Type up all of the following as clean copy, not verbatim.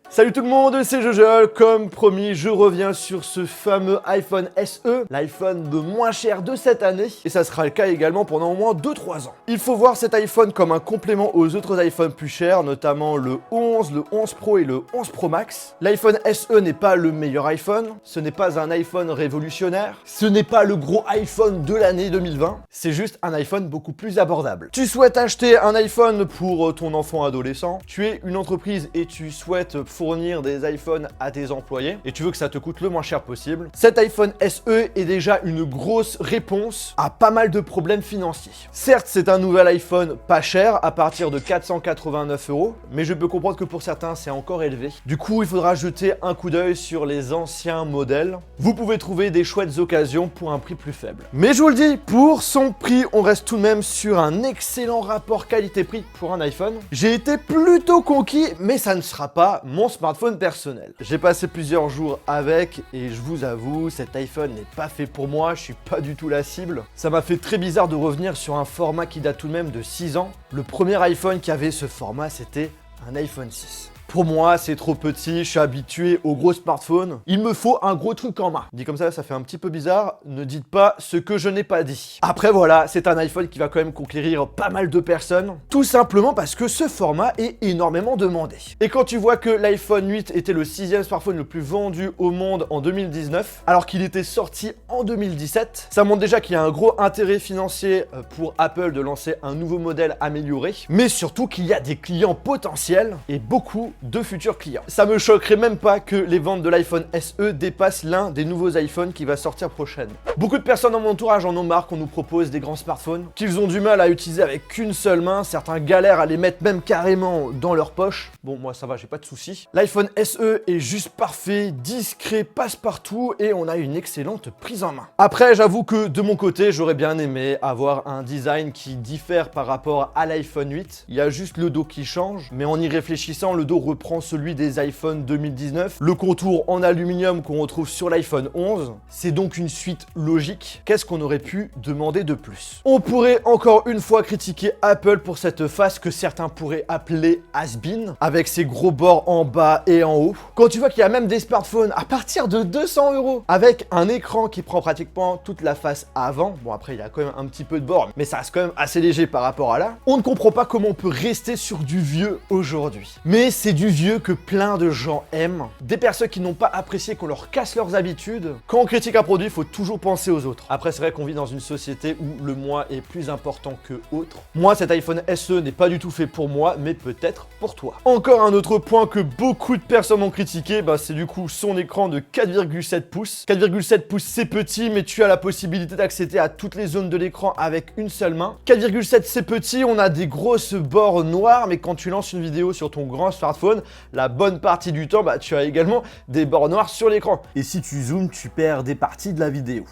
Salut tout le monde, c'est Jojol. Comme promis, je reviens sur ce fameux iPhone SE, l'iPhone le moins cher de cette année, et ça sera le cas également pendant au moins 2-3 ans. Il faut voir cet iPhone comme un complément aux autres iPhones plus chers, notamment le 11, le 11 Pro et le 11 Pro Max. L'iPhone SE n'est pas le meilleur iPhone, ce n'est pas un iPhone révolutionnaire, ce n'est pas le gros iPhone de l'année 2020, c'est juste un iPhone beaucoup plus abordable. Tu souhaites acheter un iPhone pour ton enfant adolescent, tu es une entreprise et tu souhaites fournir des iPhones à tes employés et tu veux que ça te coûte le moins cher possible, cet iPhone SE est déjà une grosse réponse à pas mal de problèmes financiers. Certes, c'est un nouvel iPhone pas cher à partir de 489 €, mais je peux comprendre que pour certains c'est encore élevé. Du coup, il faudra jeter un coup d'œil sur les anciens modèles. Vous pouvez trouver des chouettes occasions pour un prix plus faible. Mais je vous le dis, pour son prix, on reste tout de même sur un excellent rapport qualité-prix pour un iPhone. J'ai été plutôt conquis, mais ça ne sera pas mon smartphone personnel. J'ai passé plusieurs jours avec et je vous avoue, cet iPhone n'est pas fait pour moi, je suis pas du tout la cible. Ça m'a fait très bizarre de revenir sur un format qui date tout de même de 6 ans. Le premier iPhone qui avait ce format, c'était un iPhone 6. Pour moi, c'est trop petit, je suis habitué aux gros smartphones. Il me faut un gros truc en main. Dit comme ça fait un petit peu bizarre. Ne dites pas ce que je n'ai pas dit. Après voilà, c'est un iPhone qui va quand même conquérir pas mal de personnes. Tout simplement parce que ce format est énormément demandé. Et quand tu vois que l'iPhone 8 était le 6e smartphone le plus vendu au monde en 2019, alors qu'il était sorti en 2017, ça montre déjà qu'il y a un gros intérêt financier pour Apple de lancer un nouveau modèle amélioré, mais surtout qu'il y a des clients potentiels et beaucoup de futurs clients. Ça me choquerait même pas que les ventes de l'iPhone SE dépassent l'un des nouveaux iPhones qui va sortir prochainement. Beaucoup de personnes dans mon entourage en ont marre qu'on nous propose des grands smartphones, qu'ils ont du mal à utiliser avec qu'une seule main, certains galèrent à les mettre même carrément dans leur poche. Bon, moi ça va, j'ai pas de soucis. L'iPhone SE est juste parfait, discret, passe-partout et on a une excellente prise en main. Après, j'avoue que de mon côté, j'aurais bien aimé avoir un design qui diffère par rapport à l'iPhone 8. Il y a juste le dos qui change, mais en y réfléchissant, le dos reprend celui des iPhone 2019. Le contour en aluminium qu'on retrouve sur l'iPhone 11, c'est donc une suite logique. Qu'est-ce qu'on aurait pu demander de plus? On pourrait encore une fois critiquer Apple pour cette face que certains pourraient appeler has-been, avec ses gros bords en bas et en haut. Quand tu vois qu'il y a même des smartphones à partir de 200 € avec un écran qui prend pratiquement toute la face avant, bon après il y a quand même un petit peu de bord, mais ça reste quand même assez léger par rapport à là, on ne comprend pas comment on peut rester sur du vieux aujourd'hui. Mais c'est du vieux que plein de gens aiment, des personnes qui n'ont pas apprécié qu'on leur casse leurs habitudes. Quand on critique un produit, il faut toujours penser aux autres. Après, c'est vrai qu'on vit dans une société où le moi est plus important que autre. Moi, cet iPhone SE n'est pas du tout fait pour moi, mais peut-être pour toi. Encore un autre point que beaucoup de personnes ont critiqué, c'est du coup son écran de 4,7 pouces. 4,7 pouces, c'est petit, mais tu as la possibilité d'accéder à toutes les zones de l'écran avec une seule main. 4,7, c'est petit, on a des grosses bords noirs, mais quand tu lances une vidéo sur ton grand smartphone, la bonne partie du temps, tu as également des bords noirs sur l'écran. Et si tu zoomes, tu perds des parties de la vidéo.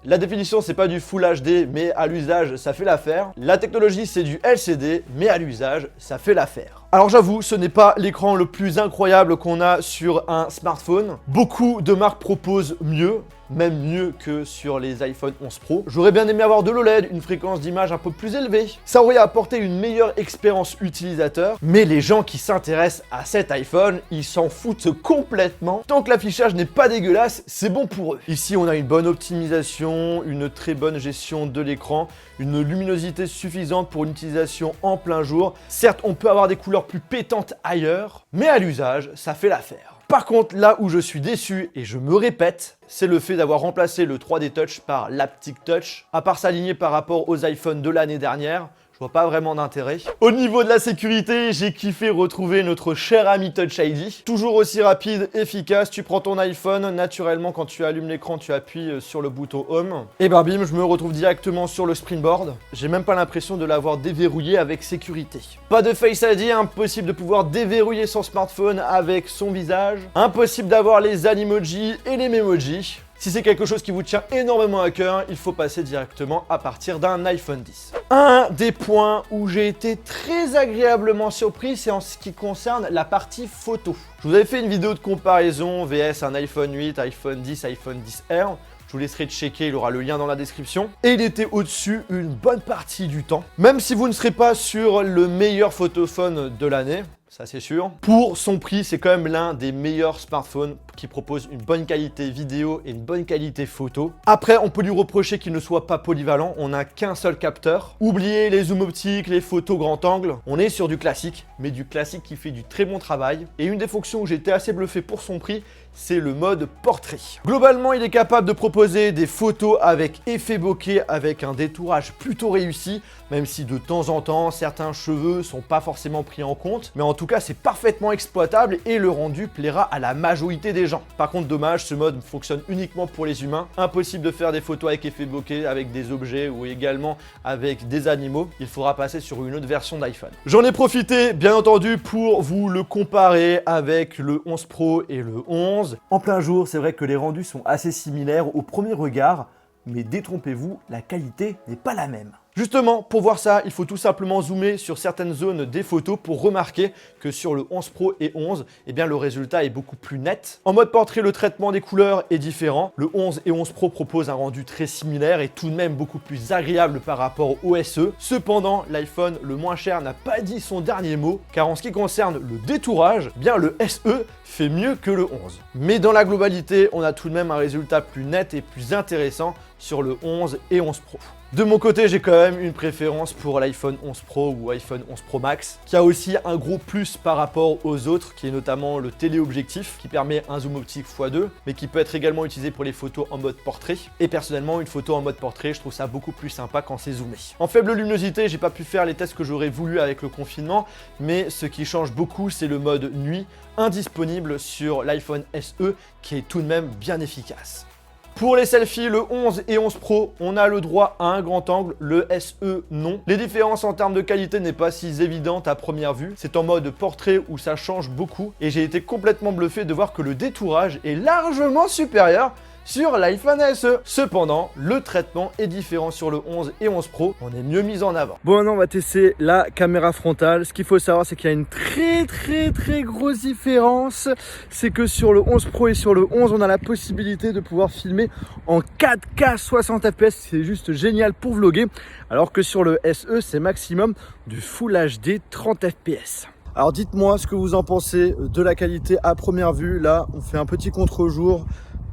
La définition, c'est pas du Full HD, mais à l'usage, ça fait l'affaire. La technologie, c'est du LCD, mais à l'usage, ça fait l'affaire. Alors j'avoue, ce n'est pas l'écran le plus incroyable qu'on a sur un smartphone. Beaucoup de marques proposent mieux, même mieux que sur les iPhone 11 Pro. J'aurais bien aimé avoir de l'OLED, une fréquence d'image un peu plus élevée. Ça aurait apporté une meilleure expérience utilisateur, mais les gens qui s'intéressent à cet iPhone, ils s'en foutent complètement. Tant que l'affichage n'est pas dégueulasse, c'est bon pour eux. Ici, on a une bonne optimisation, une très bonne gestion de l'écran, une luminosité suffisante pour une utilisation en plein jour. Certes, on peut avoir des couleurs plus pétantes ailleurs, mais à l'usage, ça fait l'affaire. Par contre, là où je suis déçu, et je me répète, c'est le fait d'avoir remplacé le 3D Touch par l'Haptic Touch. À part s'aligner par rapport aux iPhones de l'année dernière, je vois pas vraiment d'intérêt. Au niveau de la sécurité, j'ai kiffé retrouver notre cher ami Touch ID. Toujours aussi rapide, efficace, tu prends ton iPhone, naturellement quand tu allumes l'écran, tu appuies sur le bouton Home. Et bim, je me retrouve directement sur le Springboard. J'ai même pas l'impression de l'avoir déverrouillé avec sécurité. Pas de Face ID, impossible de pouvoir déverrouiller son smartphone avec son visage. Impossible d'avoir les animojis et les memojis. Si c'est quelque chose qui vous tient énormément à cœur, il faut passer directement à partir d'un iPhone 10. Un des points où j'ai été très agréablement surpris, c'est en ce qui concerne la partie photo. Je vous avais fait une vidéo de comparaison VS un iPhone 8, iPhone 10, iPhone 10R. Je vous laisserai checker, il aura le lien dans la description. Et il était au-dessus une bonne partie du temps. Même si vous ne serez pas sur le meilleur photophone de l'année, ça c'est sûr. Pour son prix, c'est quand même l'un des meilleurs smartphones qui propose une bonne qualité vidéo et une bonne qualité photo. Après, on peut lui reprocher qu'il ne soit pas polyvalent, on n'a qu'un seul capteur. Oubliez les zooms optiques, les photos grand angle, on est sur du classique, mais du classique qui fait du très bon travail. Et une des fonctions où j'étais assez bluffé pour son prix, c'est le mode portrait. Globalement, il est capable de proposer des photos avec effet bokeh, avec un détourage plutôt réussi, même si de temps en temps, certains cheveux sont pas forcément pris en compte. Mais en tout cas, c'est parfaitement exploitable et le rendu plaira à la majorité des gens. Par contre, dommage, ce mode fonctionne uniquement pour les humains. Impossible de faire des photos avec effet bokeh, avec des objets ou également avec des animaux. Il faudra passer sur une autre version d'iPhone. J'en ai profité, bien entendu, pour vous le comparer avec le 11 Pro et le 11. En plein jour, c'est vrai que les rendus sont assez similaires au premier regard, mais détrompez-vous, la qualité n'est pas la même. Justement, pour voir ça, il faut tout simplement zoomer sur certaines zones des photos pour remarquer que sur le 11 Pro et 11, eh bien, le résultat est beaucoup plus net. En mode portrait, le traitement des couleurs est différent. Le 11 et 11 Pro proposent un rendu très similaire et tout de même beaucoup plus agréable par rapport au SE. Cependant, l'iPhone le moins cher n'a pas dit son dernier mot, car en ce qui concerne le détourage, eh bien le SE fait mieux que le 11. Mais dans la globalité, on a tout de même un résultat plus net et plus intéressant sur le 11 et 11 Pro. De mon côté, j'ai quand même une préférence pour l'iPhone 11 Pro ou iPhone 11 Pro Max, qui a aussi un gros plus par rapport aux autres, qui est notamment le téléobjectif, qui permet un zoom optique x2, mais qui peut être également utilisé pour les photos en mode portrait. Et personnellement, une photo en mode portrait, je trouve ça beaucoup plus sympa quand c'est zoomé. En faible luminosité, j'ai pas pu faire les tests que j'aurais voulu avec le confinement, mais ce qui change beaucoup, c'est le mode nuit, indisponible sur l'iPhone SE, qui est tout de même bien efficace. Pour les selfies, le 11 et 11 Pro, on a le droit à un grand angle, le SE non. Les différences en termes de qualité n'est pas si évidente à première vue. C'est en mode portrait où ça change beaucoup et j'ai été complètement bluffé de voir que le détourage est largement supérieur sur l'iPhone SE. Cependant, le traitement est différent sur le 11 et 11 Pro, on est mieux mis en avant. Bon, maintenant on va tester la caméra frontale. Ce qu'il faut savoir, c'est qu'il y a une très grosse différence. C'est que sur le 11 Pro et sur le 11, on a la possibilité de pouvoir filmer en 4K 60 fps. C'est juste génial pour vlogger. Alors que sur le SE, c'est maximum du Full HD 30 fps. Alors dites-moi ce que vous en pensez de la qualité à première vue. Là, on fait un petit contre-jour.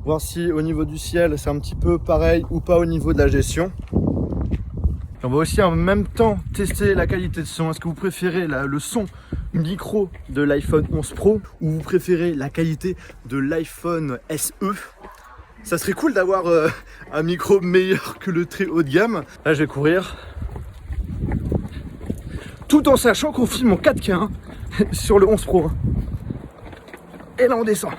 Voir si au niveau du ciel c'est un petit peu pareil ou pas au niveau de la gestion. On va aussi en même temps tester la qualité de son. Est-ce que vous préférez le son micro de l'iPhone 11 Pro ou vous préférez la qualité de l'iPhone SE? Ça serait cool d'avoir un micro meilleur que le très haut de gamme. Là je vais courir. Tout en sachant qu'on filme en 4K hein, sur le 11 Pro. Et là on descend.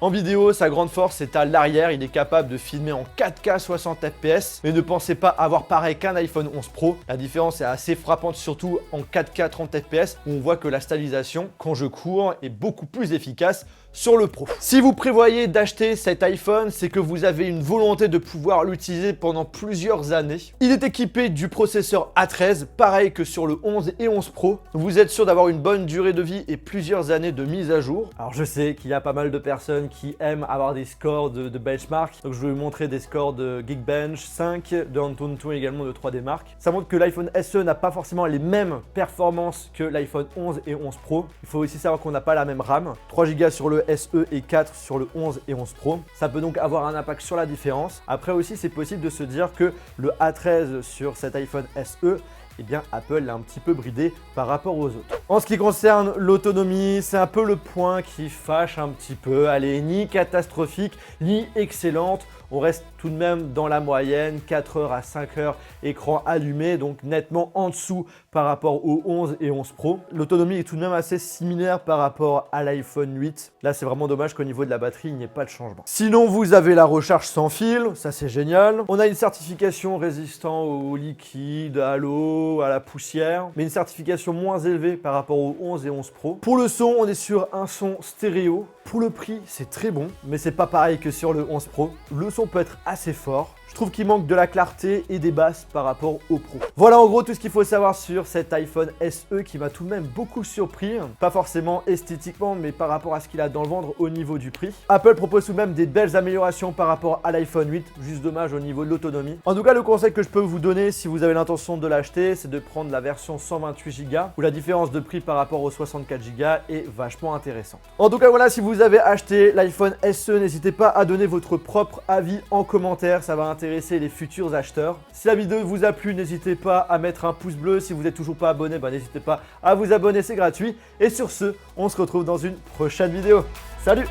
En vidéo, sa grande force est à l'arrière, il est capable de filmer en 4K 60 fps, mais ne pensez pas avoir pareil qu'un iPhone 11 Pro. La différence est assez frappante, surtout en 4K 30 fps, où on voit que la stabilisation, quand je cours, est beaucoup plus efficace sur le Pro. Si vous prévoyez d'acheter cet iPhone, c'est que vous avez une volonté de pouvoir l'utiliser pendant plusieurs années. Il est équipé du processeur A13, pareil que sur le 11 et 11 Pro. Vous êtes sûr d'avoir une bonne durée de vie et plusieurs années de mise à jour. Alors je sais qu'il y a pas mal de personnes qui aiment avoir des scores de benchmark. Donc je vais vous montrer des scores de Geekbench 5, de Antutu également de 3D Mark. Ça montre que l'iPhone SE n'a pas forcément les mêmes performances que l'iPhone 11 et 11 Pro. Il faut aussi savoir qu'on n'a pas la même RAM. 3 Go sur le SE et 4 sur le 11 et 11 Pro. Ça peut donc avoir un impact sur la différence. Après aussi, c'est possible de se dire que le A13 sur cet iPhone SE, eh bien Apple l'a un petit peu bridé par rapport aux autres. En ce qui concerne l'autonomie, c'est un peu le point qui fâche un petit peu. Elle est ni catastrophique, ni excellente. On reste tout de même dans la moyenne, 4 heures à 5 heures écran allumé, donc nettement en dessous par rapport au 11 et 11 Pro. L'autonomie est tout de même assez similaire par rapport à l'iPhone 8. Là, c'est vraiment dommage qu'au niveau de la batterie, il n'y ait pas de changement. Sinon, vous avez la recharge sans fil, ça c'est génial. On a une certification résistant au liquide, à l'eau, à la poussière, mais une certification moins élevée par rapport au 11 et 11 Pro. Pour le son, on est sur un son stéréo. Pour le prix, c'est très bon, mais c'est pas pareil que sur le 11 Pro. Le son peut être assez fort. Je trouve qu'il manque de la clarté et des basses par rapport au Pro. Voilà en gros tout ce qu'il faut savoir sur cet iPhone SE qui m'a tout de même beaucoup surpris. Pas forcément esthétiquement, mais par rapport à ce qu'il a dans le ventre au niveau du prix. Apple propose tout de même des belles améliorations par rapport à l'iPhone 8, juste dommage au niveau de l'autonomie. En tout cas, le conseil que je peux vous donner si vous avez l'intention de l'acheter, c'est de prendre la version 128 Go, où la différence de prix par rapport aux 64 Go est vachement intéressante. En tout cas, voilà, si vous avez acheté l'iPhone SE, n'hésitez pas à donner votre propre avis en commentaire, ça va intéresser les futurs acheteurs. Si la vidéo vous a plu, n'hésitez pas à mettre un pouce bleu. Si vous n'êtes toujours pas abonné, n'hésitez pas à vous abonner, c'est gratuit. Et sur ce, on se retrouve dans une prochaine vidéo. Salut!